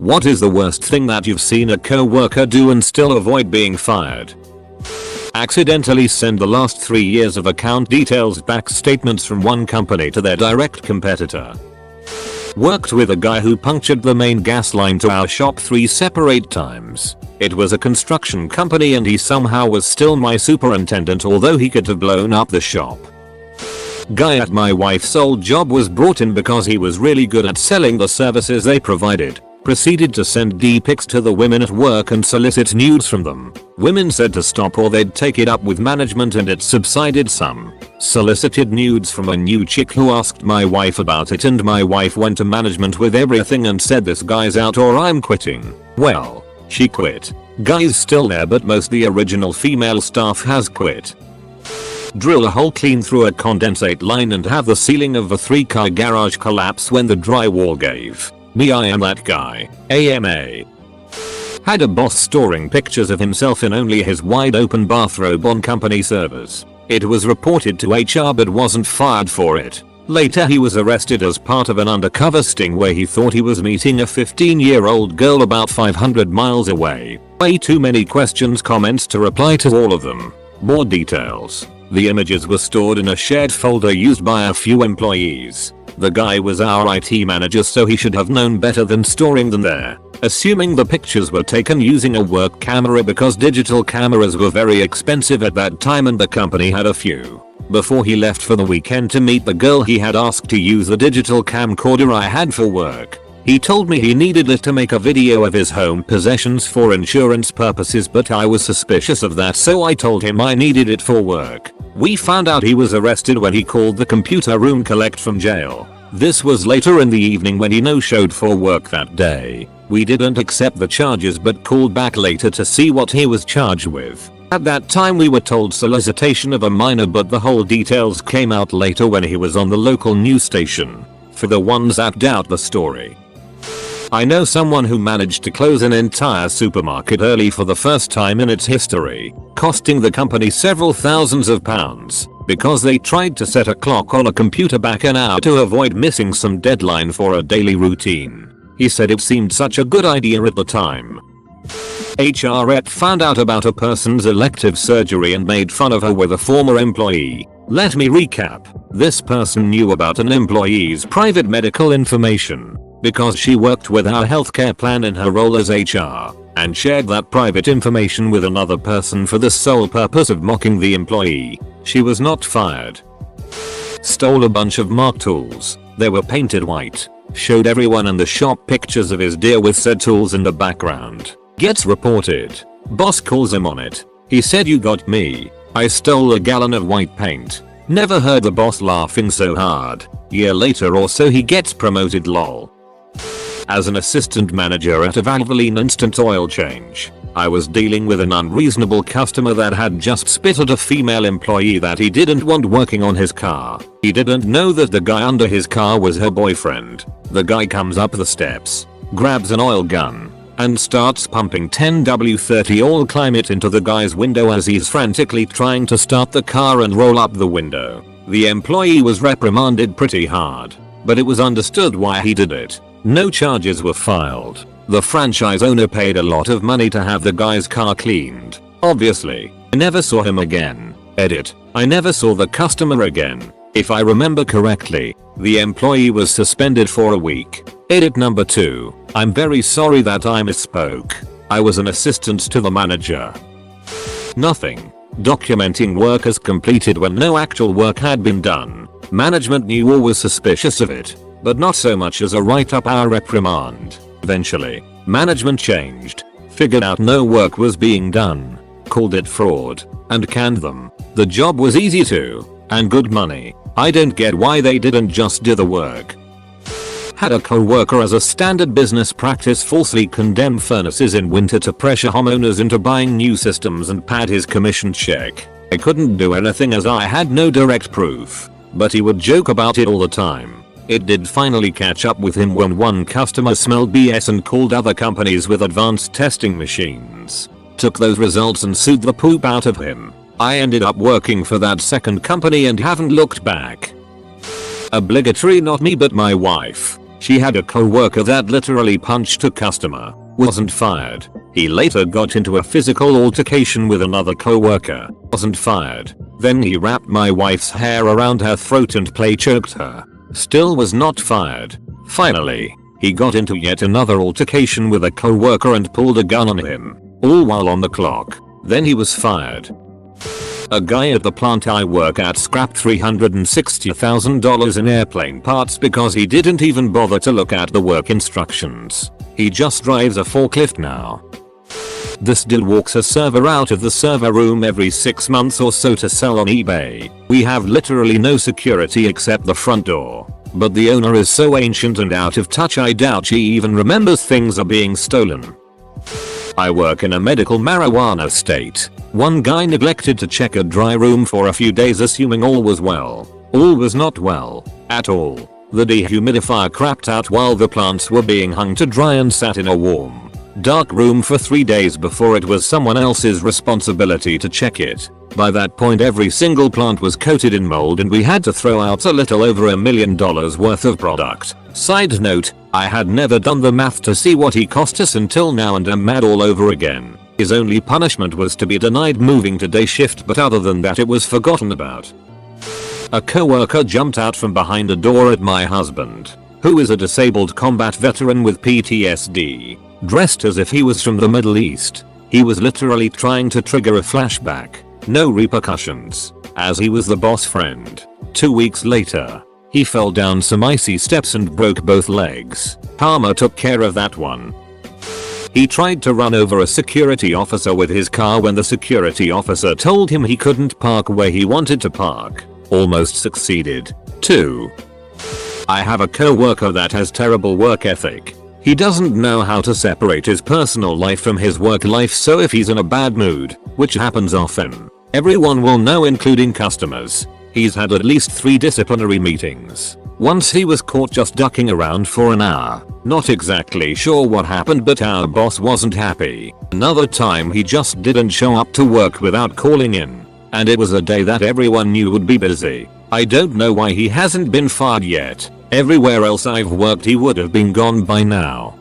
What is the worst thing that you've seen a co-worker do and still avoid being fired? Accidentally send the last 3 years of account details back statements from one company to their direct competitor. Worked with a guy who punctured the main gas line to our shop 3 separate times. It was a construction company and he somehow was still my superintendent, although he could have blown up the shop. Guy at my wife's old job was brought in because he was really good at selling the services they provided. Proceeded to send D-pics to the women at work and solicit nudes from them. Women said to stop or they'd take it up with management and it subsided some. Solicited nudes from a new chick who asked my wife about it and my wife went to management with everything and said this guy's out or I'm quitting. Well, she quit. Guy's still there but most the original female staff has quit. Drill a hole clean through a condensate line and have the ceiling of a 3-car garage collapse when the drywall gave. Me, I am that guy. AMA. Had a boss storing pictures of himself in only his wide open bathrobe on company servers. It was reported to HR but wasn't fired for it. Later he was arrested as part of an undercover sting where he thought he was meeting a 15-year-old girl about 500 miles away. Way too many questions, comments to reply to all of them. More details. The images were stored in a shared folder used by a few employees. The guy was our IT manager, so he should have known better than storing them there. Assuming the pictures were taken using a work camera because digital cameras were very expensive at that time and the company had a few. Before he left for the weekend to meet the girl, he had asked to use the digital camcorder I had for work. He told me he needed it to make a video of his home possessions for insurance purposes, but I was suspicious of that, so I told him I needed it for work. We found out he was arrested when he called the computer room collect from jail. This was later in the evening when he no-showed for work that day. We didn't accept the charges but called back later to see what he was charged with. At that time we were told solicitation of a minor, but the whole details came out later when he was on the local news station. For the ones that doubt the story. I know someone who managed to close an entire supermarket early for the first time in its history, costing the company several thousands of pounds, because they tried to set a clock on a computer back an hour to avoid missing some deadline for a daily routine. He said it seemed such a good idea at the time. HR rep found out about a person's elective surgery and made fun of her with a former employee. Let me recap. This person knew about an employee's private medical information because she worked with our healthcare plan in her role as HR and shared that private information with another person for the sole purpose of mocking the employee. She was not fired. Stole a bunch of Mark tools. They were painted white. Showed everyone in the shop pictures of his deer with said tools in the background. Gets reported. Boss calls him on it. He said, "You got me. I stole a gallon of white paint." Never heard the boss laughing so hard. Year later or so he gets promoted, lol. As an assistant manager at a Valvoline instant oil change, I was dealing with an unreasonable customer that had just spit at a female employee that he didn't want working on his car. He didn't know that the guy under his car was her boyfriend. The guy comes up the steps, grabs an oil gun, and starts pumping 10W30 all climate into the guy's window as he's frantically trying to start the car and roll up the window. The employee was reprimanded pretty hard, but it was understood why he did it. No charges were filed. The franchise owner paid a lot of money to have the guy's car cleaned. Obviously, I never saw him again. Edit. I never saw the customer again. If I remember correctly, the employee was suspended for a week. Edit number 2. I'm very sorry that I misspoke. I was an assistant to the manager. Nothing. Documenting work as completed when no actual work had been done. Management knew or was suspicious of it, but not so much as a write-up or reprimand. Eventually, management changed, figured out no work was being done, called it fraud, and canned them. The job was easy too, and good money. I don't get why they didn't just do the work. Had a co-worker as a standard business practice falsely condemn furnaces in winter to pressure homeowners into buying new systems and pad his commission check. I couldn't do anything as I had no direct proof, but he would joke about it all the time. It did finally catch up with him when one customer smelled BS and called other companies with advanced testing machines. Took those results and sued the poop out of him. I ended up working for that second company and haven't looked back. Obligatory, not me but my wife. She had a co-worker that literally punched a customer. Wasn't fired. He later got into a physical altercation with another co-worker. Wasn't fired. Then he wrapped my wife's hair around her throat and play choked her. Still was not fired. Finally, he got into yet another altercation with a co-worker and pulled a gun on him. All while on the clock. Then he was fired. A guy at the plant I work at scrapped $360,000 in airplane parts because he didn't even bother to look at the work instructions. He just drives a forklift now. This dude walks a server out of the server room every 6 months or so to sell on eBay. We have literally no security except the front door. But the owner is so ancient and out of touch I doubt she even remembers things are being stolen. I work in a medical marijuana state. One guy neglected to check a dry room for a few days assuming all was well. All was not well. At all. The dehumidifier crapped out while the plants were being hung to dry and sat in a warm, dark room for 3 days before it was someone else's responsibility to check it. By that point every single plant was coated in mold and we had to throw out a little over $1 million worth of product. Side note, I had never done the math to see what he cost us until now and am mad all over again. His only punishment was to be denied moving to day shift, but other than that it was forgotten about. A coworker jumped out from behind a door at my husband, who is a disabled combat veteran with PTSD, dressed as if he was from the Middle East. He was literally trying to trigger a flashback. No repercussions, as he was the boss friend. 2 weeks later, he fell down some icy steps and broke both legs. Karma took care of that one. He tried to run over a security officer with his car when the security officer told him he couldn't park where he wanted to park. Almost succeeded. 2. I have a co-worker that has terrible work ethic. He doesn't know how to separate his personal life from his work life, so if he's in a bad mood, which happens often, everyone will know including customers. He's had at least 3 disciplinary meetings. Once he was caught just ducking around for an hour. Not exactly sure what happened, but our boss wasn't happy. Another time he just didn't show up to work without calling in. And it was a day that everyone knew would be busy. I don't know why he hasn't been fired yet. Everywhere else I've worked he would have been gone by now.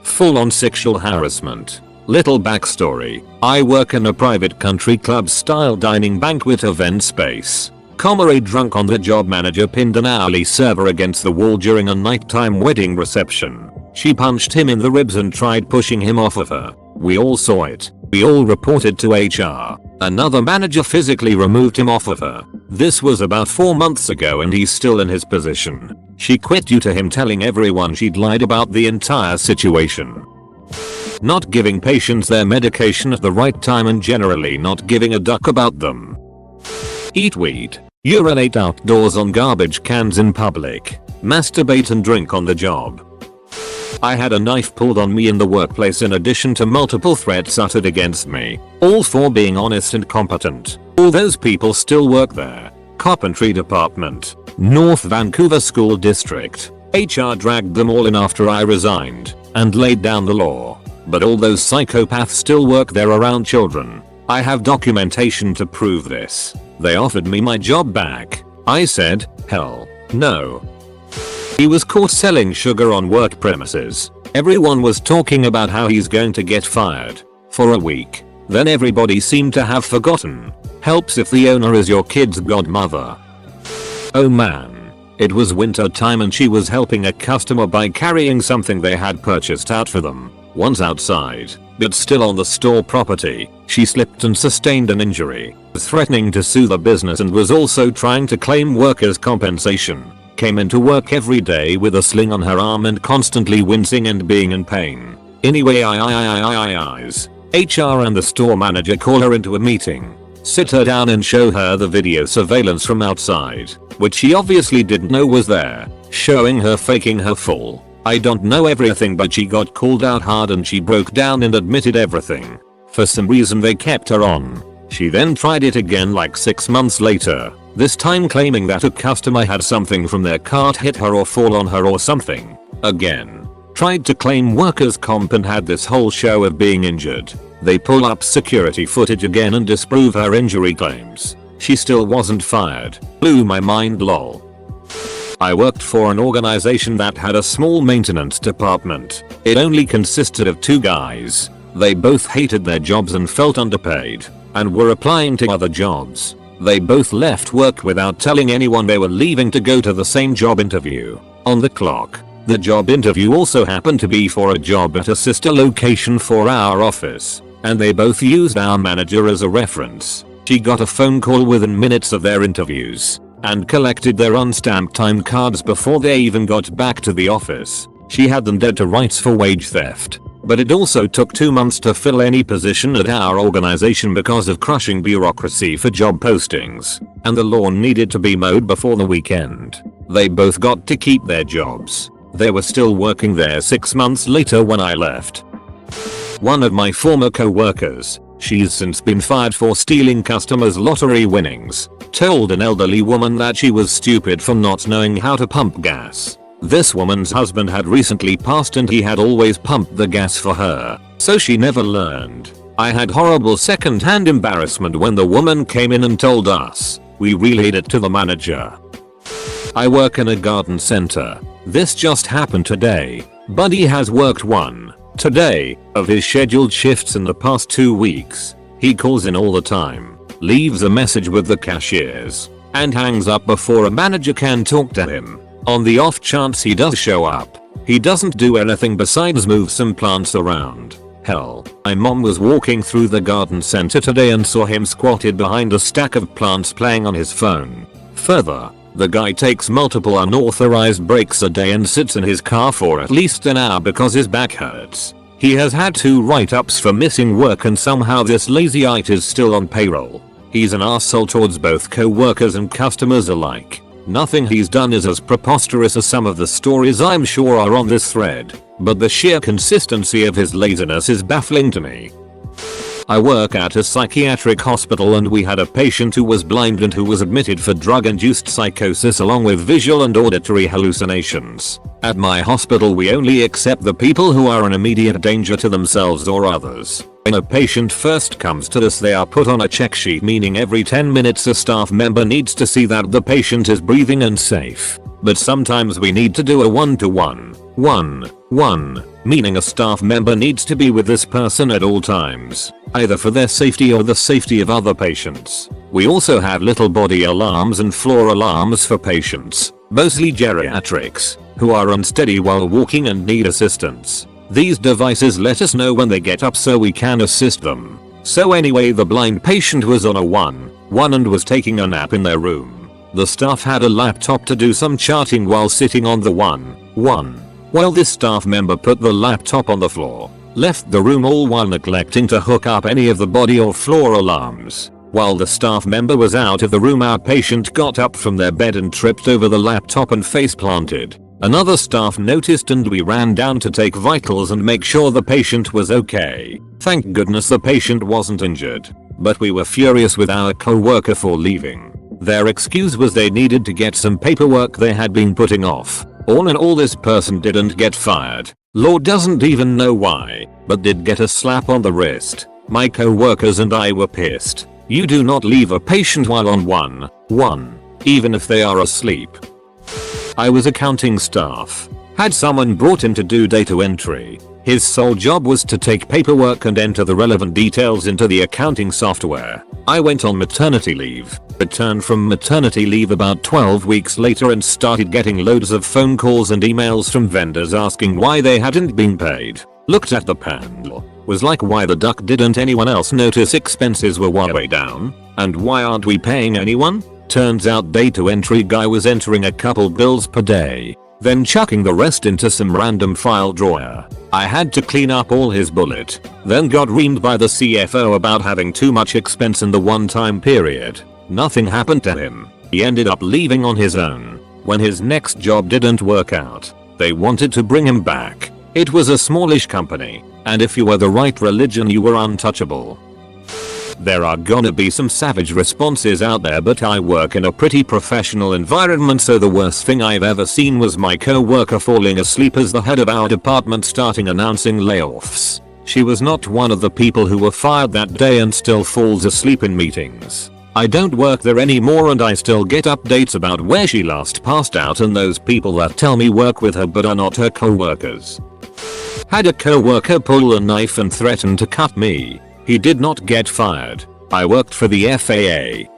Full on sexual harassment. Little backstory. I work in a private country club style dining banquet event space. A drunk on the job manager pinned an hourly server against the wall during a nighttime wedding reception. She punched him in the ribs and tried pushing him off of her. We all saw it. We all reported to HR. Another manager physically removed him off of her. This was about 4 months ago and he's still in his position. She quit due to him telling everyone she'd lied about the entire situation. Not giving patients their medication at the right time and generally not giving a duck about them. Eat weed. Urinate outdoors on garbage cans in public. Masturbate and drink on the job. I had a knife pulled on me in the workplace in addition to multiple threats uttered against me. All for being honest and competent. All those people still work there. Carpentry Department. North Vancouver School District. HR dragged them all in after I resigned and laid down the law. But all those psychopaths still work there around children. I have documentation to prove this. They offered me my job back. I said, hell no. He was caught selling sugar on work premises. Everyone was talking about how he's going to get fired. For a week. Then everybody seemed to have forgotten. Helps if the owner is your kid's godmother. Oh man. It was winter time and she was helping a customer by carrying something they had purchased out for them. Once outside, but still on the store property, she slipped and sustained an injury, threatening to sue the business and was also trying to claim workers' compensation. Came into work every day with a sling on her arm and constantly wincing and being in pain. Anyway, HR and the store manager call her into a meeting, sit her down and show her the video surveillance from outside, which she obviously didn't know was there, showing her faking her fall. I don't know everything, but she got called out hard and she broke down and admitted everything. For some reason they kept her on. She then tried it again like 6 months later, this time claiming that a customer had something from their cart hit her or fall on her or something. Again. Tried to claim workers' comp and had this whole show of being injured. They pull up security footage again and disprove her injury claims. She still wasn't fired. Blew my mind lol. I worked for an organization that had a small maintenance department. It only consisted of 2 guys. They both hated their jobs and felt underpaid, and were applying to other jobs. They both left work without telling anyone they were leaving to go to the same job interview. On the clock. The job interview also happened to be for a job at a sister location for our office, and they both used our manager as a reference. She got a phone call within minutes of their interviews, and collected their unstamped time cards before they even got back to the office. She had them dead to rights for wage theft. But it also took 2 months to fill any position at our organization because of crushing bureaucracy for job postings, and the lawn needed to be mowed before the weekend. They both got to keep their jobs. They were still working there 6 months later when I left. One of my former co-workers, she's since been fired for stealing customers' lottery winnings, told an elderly woman that she was stupid for not knowing how to pump gas. This woman's husband had recently passed and he had always pumped the gas for her, so she never learned. I had horrible second-hand embarrassment when the woman came in and told us. We relayed it to the manager. I work in a garden center. This just happened today. Buddy has worked today of his scheduled shifts in the past 2 weeks. He calls in all the time, leaves a message with the cashiers, and hangs up before a manager can talk to him. On the off chance he does show up, he doesn't do anything besides move some plants around. Hell, my mom was walking through the garden center today and saw him squatted behind a stack of plants playing on his phone. Further, the guy takes multiple unauthorized breaks a day and sits in his car for at least an hour because his back hurts. He has had 2 write-ups for missing work and somehow this lazyite is still on payroll. He's an asshole towards both co-workers and customers alike. Nothing he's done is as preposterous as some of the stories I'm sure are on this thread, but the sheer consistency of his laziness is baffling to me. I work at a psychiatric hospital and we had a patient who was blind and who was admitted for drug-induced psychosis along with visual and auditory hallucinations. At my hospital we only accept the people who are an immediate danger to themselves or others. When a patient first comes to us they are put on a check sheet, meaning every 10 minutes a staff member needs to see that the patient is breathing and safe. But sometimes we need to do a one-to-one, meaning a staff member needs to be with this person at all times, either for their safety or the safety of other patients. We also have little body alarms and floor alarms for patients, mostly geriatrics, who are unsteady while walking and need assistance. These devices let us know when they get up so we can assist them. So anyway, the blind patient was on a one and was taking a nap in their room. The staff had a laptop to do some charting while sitting on the one. Well, this staff member put the laptop on the floor, left the room all while neglecting to hook up any of the body or floor alarms. While the staff member was out of the room, our patient got up from their bed and tripped over the laptop and face planted. Another staff noticed and we ran down to take vitals and make sure the patient was okay. Thank goodness the patient wasn't injured, but we were furious with our co-worker for leaving. Their excuse was they needed to get some paperwork they had been putting off. All in all, this person didn't get fired. Lord doesn't even know why, but did get a slap on the wrist. My co-workers and I were pissed. You do not leave a patient while on one, even if they are asleep. I was accounting staff. Had someone brought in to do data entry. His sole job was to take paperwork and enter the relevant details into the accounting software. I went on maternity leave, returned from maternity leave about 12 weeks later and started getting loads of phone calls and emails from vendors asking why they hadn't been paid. Looked at the panel, was like, why the duck didn't anyone else notice expenses were way down? And why aren't we paying anyone? Turns out data entry guy was entering a couple bills per day, then chucking the rest into some random file drawer. I had to clean up all his bullet, then got reamed by the CFO about having too much expense in the one-time period. Nothing happened to him. He ended up leaving on his own. When his next job didn't work out, they wanted to bring him back. It was a smallish company, and if you were the right religion you were untouchable. There are gonna be some savage responses out there, but I work in a pretty professional environment, so the worst thing I've ever seen was my co-worker falling asleep as the head of our department starting announcing layoffs. She was not one of the people who were fired that day and still falls asleep in meetings. I don't work there anymore and I still get updates about where she last passed out and those people that tell me work with her but are not her co-workers. Had a co-worker pull a knife and threaten to cut me. He did not get fired. I worked for the FAA.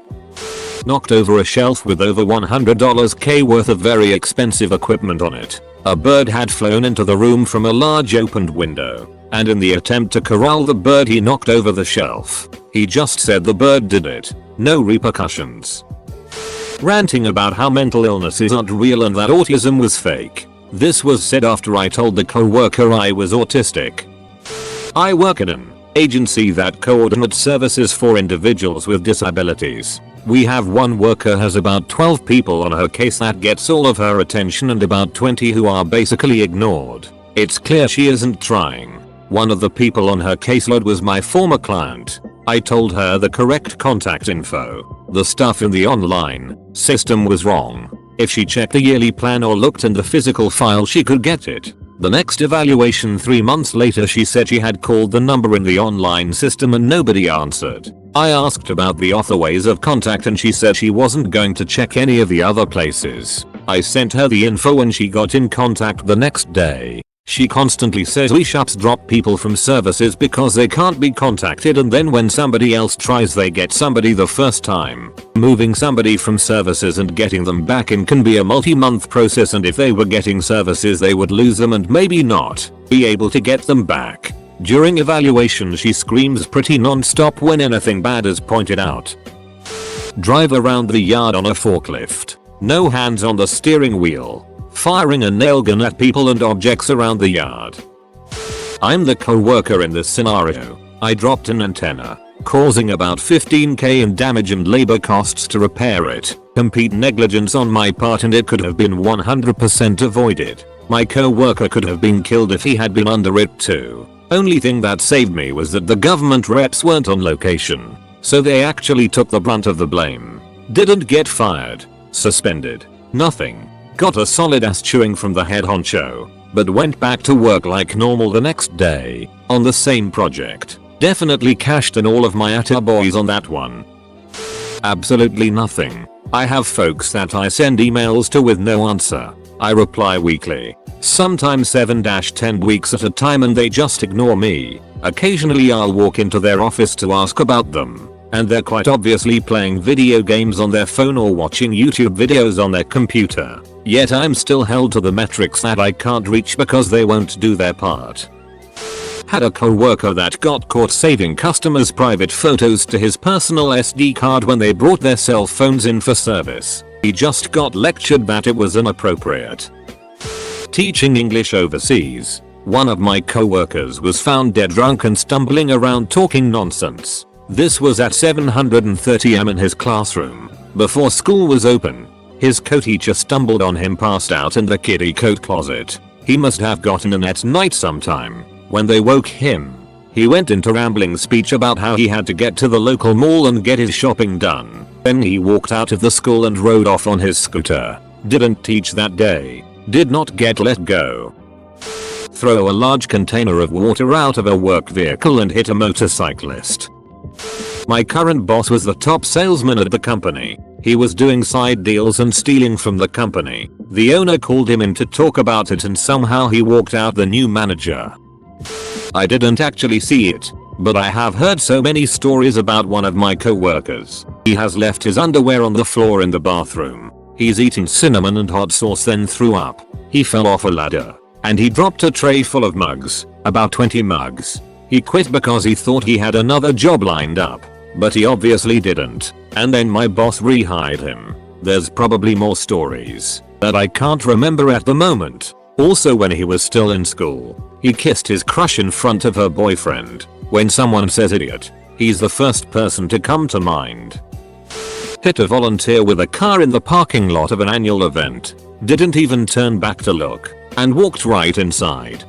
Knocked over a shelf with over $100k worth of very expensive equipment on it. A bird had flown into the room from a large opened window, and in the attempt to corral the bird he knocked over the shelf. He just said the bird did it. No repercussions. Ranting about how mental illness is not real and that autism was fake. This was said after I told the co-worker I was autistic. I work at an agency that coordinates services for individuals with disabilities. We have one worker has about 12 people on her case that gets all of her attention and about 20 who are basically ignored. It's clear she isn't trying. One of the people on her caseload was my former client. I told her the correct contact info. The stuff in the online system was wrong. If she checked the yearly plan or looked in the physical file she could get it. The next evaluation 3 months later she said she had called the number in the online system and nobody answered. I asked about the other ways of contact and she said she wasn't going to check any of the other places. I sent her the info and she got in contact the next day. She constantly says we shops drop people from services because they can't be contacted and then when somebody else tries they get somebody the first time. Moving somebody from services and getting them back in can be a multi-month process and if they were getting services they would lose them and maybe not be able to get them back. During evaluation she screams pretty non-stop when anything bad is pointed out. Drive around the yard on a forklift. No hands on the steering wheel. Firing a nail gun at people and objects around the yard. I'm the co-worker in this scenario. I dropped an antenna, causing about 15k in damage and labor costs to repair it. Complete negligence on my part and it could have been 100% avoided. My co-worker could have been killed if he had been under it too. Only thing that saved me was that the government reps weren't on location. So they actually took the brunt of the blame. Didn't get fired, suspended, nothing. Got a solid ass chewing from the head honcho, but went back to work like normal the next day, on the same project. Definitely cashed in all of my attaboys on that one. Absolutely nothing. I have folks that I send emails to with no answer. I reply weekly, sometimes 7-10 weeks at a time and they just ignore me. Occasionally I'll walk into their office to ask about them, and they're quite obviously playing video games on their phone or watching YouTube videos on their computer. Yet I'm still held to the metrics that I can't reach because they won't do their part. Had a co-worker that got caught saving customers' private photos to his personal SD card when they brought their cell phones in for service. He just got lectured that it was inappropriate. Teaching English overseas. One of my co-workers was found dead drunk and stumbling around talking nonsense. This was at 7:30 am in his classroom, before school was open. His co-teacher stumbled on him passed out in the kiddie coat closet. He must have gotten in at night sometime. When they woke him, he went into rambling speech about how he had to get to the local mall and get his shopping done. Then he walked out of the school and rode off on his scooter. Didn't teach that day. Did not get let go. Throw a large container of water out of a work vehicle and hit a motorcyclist. My current boss was the top salesman at the company. He was doing side deals and stealing from the company. The owner called him in to talk about it and somehow he walked out the new manager. I didn't actually see it, but I have heard so many stories about one of my co-workers. He has left his underwear on the floor in the bathroom. He's eaten cinnamon and hot sauce then threw up. He fell off a ladder. And he dropped a tray full of mugs, about 20 mugs. He quit because he thought he had another job lined up. But he obviously didn't. And then my boss rehired him. There's probably more stories that I can't remember at the moment. Also when he was still in school, he kissed his crush in front of her boyfriend. When someone says idiot, he's the first person to come to mind. Hit a volunteer with a car in the parking lot of an annual event. Didn't even turn back to look. And walked right inside.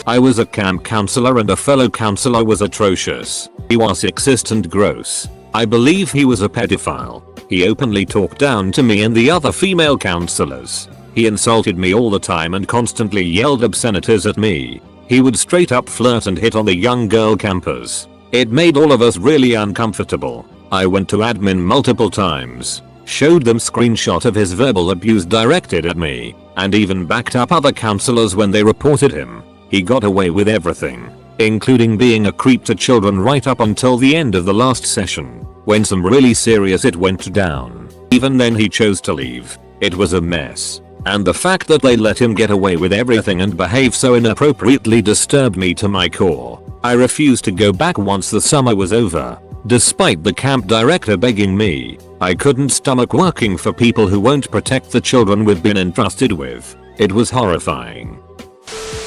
I was a camp counselor and a fellow counselor was atrocious. He was sexist and gross. I believe he was a pedophile. He openly talked down to me and the other female counselors. He insulted me all the time and constantly yelled obscenities at me. He would straight up flirt and hit on the young girl campers. It made all of us really uncomfortable. I went to admin multiple times, showed them screenshot of his verbal abuse directed at me, and even backed up other counselors when they reported him. He got away with everything, including being a creep to children right up until the end of the last session, when some really serious it went down. Even then he chose to leave. It was a mess. And the fact that they let him get away with everything and behave so inappropriately disturbed me to my core. I refused to go back once the summer was over. Despite the camp director begging me, I couldn't stomach working for people who won't protect the children we've been entrusted with. It was horrifying.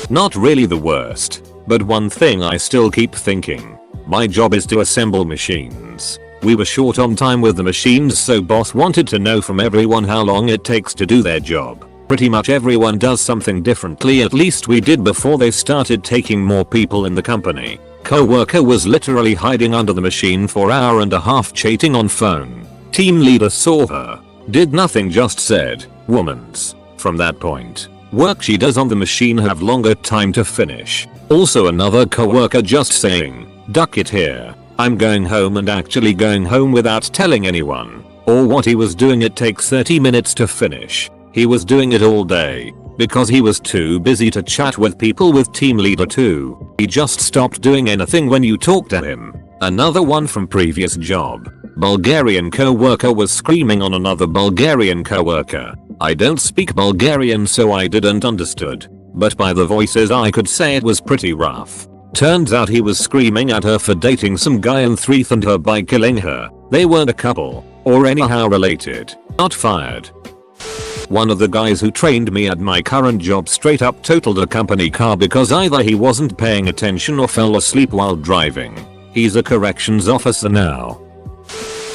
Not really the worst, but one thing I still keep thinking. My job is to assemble machines. We were short on time with the machines, so boss wanted to know from everyone how long it takes to do their job. Pretty much everyone does something differently, at least we did before they started taking more people in the company. Co-worker was literally hiding under the machine for an hour and a half chatting on phone. Team leader saw her, did nothing, just said, "Woman's." From that point, work she does on the machine have longer time to finish. Also another co-worker just saying, "Duck it here. I'm going home," and actually going home without telling anyone. Or what he was doing, it takes 30 minutes to finish. He was doing it all day, because he was too busy to chat with people with team leader too. He just stopped doing anything when you talked to him. Another one from previous job. Bulgarian co-worker was screaming on another Bulgarian co-worker. I don't speak Bulgarian, so I didn't understood, but by the voices I could say it was pretty rough. Turns out he was screaming at her for dating some guy and threatened her by killing her. They weren't a couple, or anyhow related. Not fired. One of the guys who trained me at my current job straight up totaled a company car because either he wasn't paying attention or fell asleep while driving. He's a corrections officer now.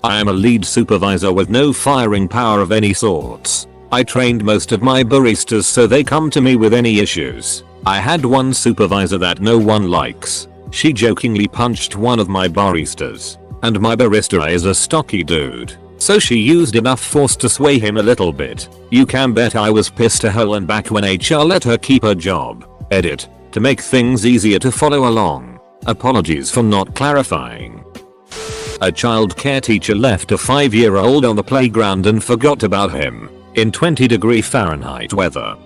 I am a lead supervisor with no firing power of any sorts. I trained most of my baristas so they come to me with any issues. I had one supervisor that no one likes. She jokingly punched one of my baristas, and my barista is a stocky dude, so she used enough force to sway him a little bit. You can bet I was pissed to hell and back when HR let her keep her job. Edit. To make things easier to follow along. Apologies for not clarifying. A childcare teacher left a 5-year-old on the playground and forgot about him in 20° Fahrenheit weather.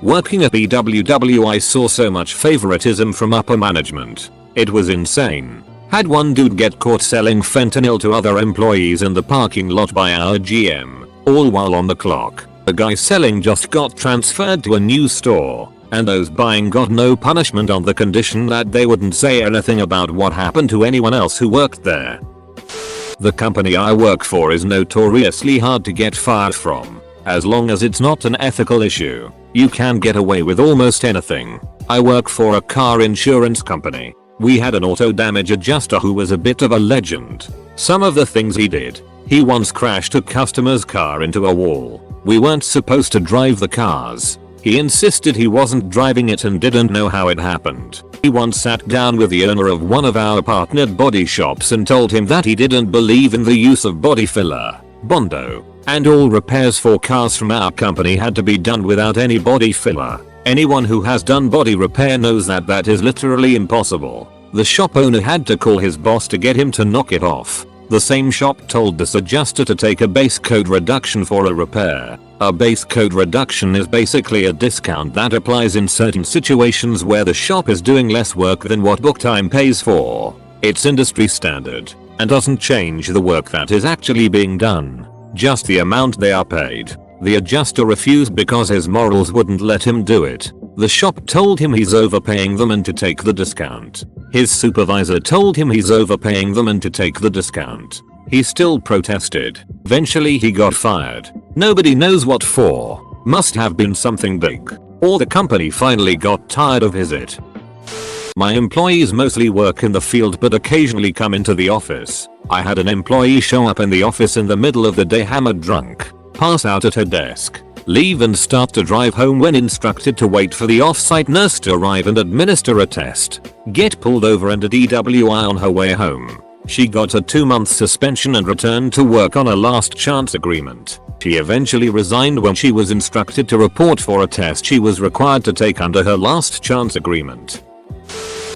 Working at BWW, I saw so much favoritism from upper management. It was insane. Had one dude get caught selling fentanyl to other employees in the parking lot by our GM, all while on the clock. The guy selling just got transferred to a new store, and those buying got no punishment on the condition that they wouldn't say anything about what happened to anyone else who worked there. The company I work for is notoriously hard to get fired from. As long as it's not an ethical issue, you can get away with almost anything. I work for a car insurance company. We had an auto damage adjuster who was a bit of a legend. Some of the things he did. He once crashed a customer's car into a wall. We weren't supposed to drive the cars. He insisted he wasn't driving it and didn't know how it happened. He once sat down with the owner of one of our partnered body shops and told him that he didn't believe in the use of body filler, Bondo, and all repairs for cars from our company had to be done without any body filler. Anyone who has done body repair knows that that is literally impossible. The shop owner had to call his boss to get him to knock it off. The same shop told this adjuster to take a base code reduction for a repair. A base code reduction is basically a discount that applies in certain situations where the shop is doing less work than what book time pays for. It's industry standard and doesn't change the work that is actually being done, just the amount they are paid. The adjuster refused because his morals wouldn't let him do it. The shop told him he's overpaying them and to take the discount. His supervisor told him he's overpaying them and to take the discount. He still protested. Eventually he got fired. Nobody knows what for. Must have been something big. Or the company finally got tired of it. My employees mostly work in the field but occasionally come into the office. I had an employee show up in the office in the middle of the day hammered drunk, pass out at her desk, leave and start to drive home when instructed to wait for the off-site nurse to arrive and administer a test, get pulled over and a DWI on her way home. She got a 2-month suspension and returned to work on a last chance agreement. She eventually resigned when she was instructed to report for a test she was required to take under her last chance agreement.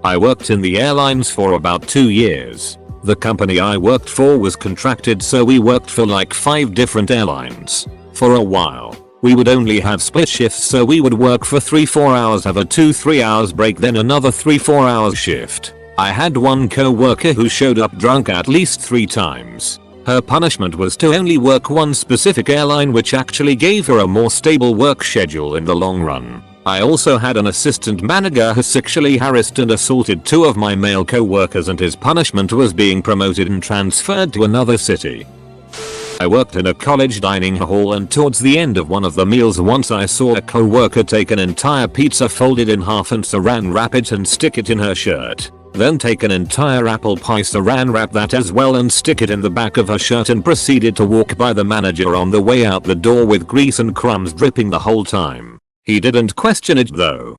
I worked in the airlines for about 2 years. The company I worked for was contracted, so we worked for like 5 different airlines. For a while, we would only have split shifts, so we would work for 3-4 hours, have a 2-3 hours break, then another 3-4 hours shift. I had one co-worker who showed up drunk at least 3 times. Her punishment was to only work one specific airline, which actually gave her a more stable work schedule in the long run. I also had an assistant manager who sexually harassed and assaulted 2 of my male co-workers, and his punishment was being promoted and transferred to another city. I worked in a college dining hall, and towards the end of one of the meals once I saw a co-worker take an entire pizza, fold it in half and saran wrap it and stick it in her shirt. Then take an entire apple pie, saran wrap that as well and stick it in the back of her shirt, and proceeded to walk by the manager on the way out the door with grease and crumbs dripping the whole time. He didn't question it though.